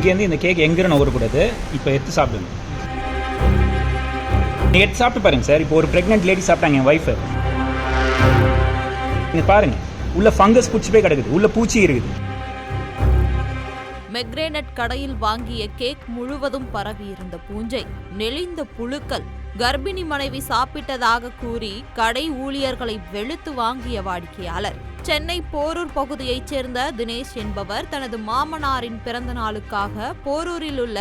இங்கேருந்து இந்த கேக் எங்கேன்னு வரக்கூடாது. இப்போ எடுத்து சாப்பிடுங்க. நீங்கள் எடுத்து சாப்பிட்டு பாருங்கள் சார். இப்போ ஒரு ப்ரெக்னென்ட் லேடி சாப்பிட்டாங்க, என் ஒய்ஃபு. நீங்கள் பாருங்கள், உள்ள ஃபங்கஸ் பூச்சி போய் கிடக்குது, உள்ள பூச்சி இருக்குது. மெக்ரேனட் கடையில் வாங்கிய கேக் முழுவதும் பரவி இருந்த பூஞ்சை, நெளிந்த புழுக்கள், கர்ப்பிணி மனைவி சாப்பிட்டதாக கூறி கடை ஊழியர்களை வெளுத்து வாங்கிய வாடிக்கையாளர். சென்னை போரூர் பகுதியைச் சேர்ந்த தினேஷ் என்பவர் தனது மாமனாரின் பிறந்த நாளுக்காக போரூரில் உள்ள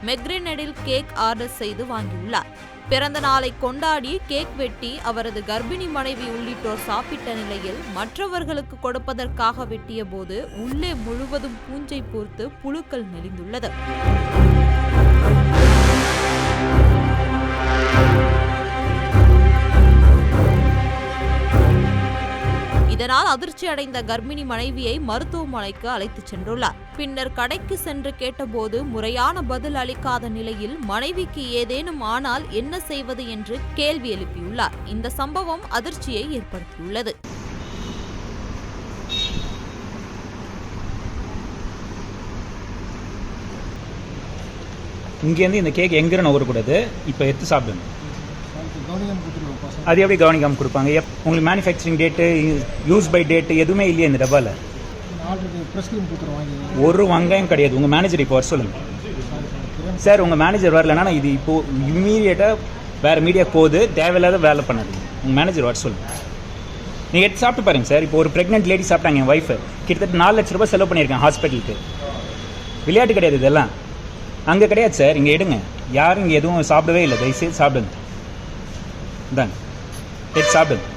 மெக்ரேனடில் கேக் ஆர்டர் செய்து வாங்கியுள்ளார். பிறந்த நாளை கொண்டாடி கேக் வெட்டி அவரது கர்ப்பிணி மனைவி உள்ளிட்டோர் சாப்பிட்ட நிலையில் மற்றவர்களுக்கு கொடுப்பதற்காக வெட்டிய போது உள்ளே முழுவதும் பூஞ்சை பூர்த்து புழுக்கள் நெளிந்துள்ளது. இதனால் அதிர்ச்சி அடைந்த கர்ப்பிணி மனைவியை மருத்துவமனைக்கு அழைத்துச் சென்றுள்ளார். பின்னர் கடைக்கு சென்று கேட்டபோது முறையான பதில் அளிக்காத நிலையில் மனைவிக்கு ஏதேனும் ஆனால் என்ன செய்வது என்று கேள்வி எழுப்பியுள்ளார். இந்த சம்பவம் அதிர்ச்சியை ஏற்படுத்தியுள்ளது. இங்கேருந்து இந்த கேக் எங்கேன்னு வரக்கூடாது. இப்போ எடுத்து சாப்பிடுங்க. அது எப்படி கவனிக்காமல் கொடுப்பாங்க? உங்களுக்கு manufacturing date, use by date எதுவுமே இல்லையா இந்த டப்பாவில்? ஒரு வெங்காயம் கிடையாது. உங்கள் மேனேஜர் இப்போ வர சொல்லுங்கள் சார். உங்கள் மேனேஜர் வரலன்னா இது இப்போது இம்மீடியட்டாக வேறு மீடியா போகுது. தேவையில்லாத வேலை பண்ணாது. உங்கள் மேனேஜர் வர சொல்லுங்கள். நீங்கள் எடுத்து சாப்பிட்டு பாருங்கள் சார். இப்போ ஒரு ப்ரெக்னென்ட் லேடி சாப்பிட்டாங்க, என் ஒய்ஃபு. கிட்டத்தட்ட 4 லட்ச ரூபாய் செலவு பண்ணியிருக்கேன் ஹாஸ்பிட்டலுக்கு. விளையாட்டு கிடையாது இதெல்லாம். அங்கே கிடையாது சார். இங்கே எடுங்க. யாரும் இங்கே எதுவும் சாப்பிடவே இல்லை. தயவுசெய்து சாப்பிடுங்க. இந்தாங்க, எடுத்து சாப்பிடுங்க.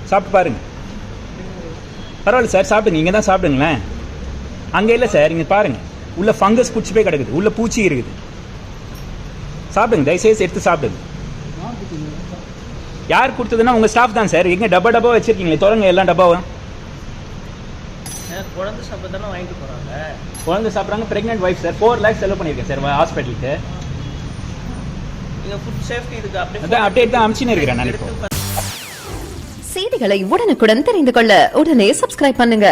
சாப்பிட்டு பாருங்க. பரவாயில்ல சார், சாப்பிடுங்க. இங்கே தான் சாப்பிடுங்களேன். அங்கே இல்லை சார், இங்கே பாருங்கள். உள்ள ஃபங்கஸ் பூச்சி போய் கிடக்குது, உள்ள பூச்சி இருக்குது. சாப்பிடுங்க, தயவுசெய்து எடுத்து சாப்பிடுங்க. யார் கொடுத்ததுன்னா உங்கள் ஸ்டாஃப் தான் சார். எங்கே டப்பா வச்சுருக்கீங்களே, தொடங்க எல்லாம் டப்பாவும். குழந்தை சாப்பிட்றதானே வாங்கிட்டு போகிறாங்க. குழந்தை சாப்பிட்றாங்க. Pregnant wife sir. 4 lakhs செலவு பண்ணியிருக்கேன் சார் ஹாஸ்பிட்டலுக்கு. நீங்கள் ஃபுட் சேஃப்டி இதுக்கு அப்டேட் தான் அனுப்பிச்சுன்னு இருக்கிறேன் நான் இப்போ. செய்திகளை உடனுக்குடன் தெரிந்து கொள்ள உடனே சப்ஸ்கிரைப் பண்ணுங்க.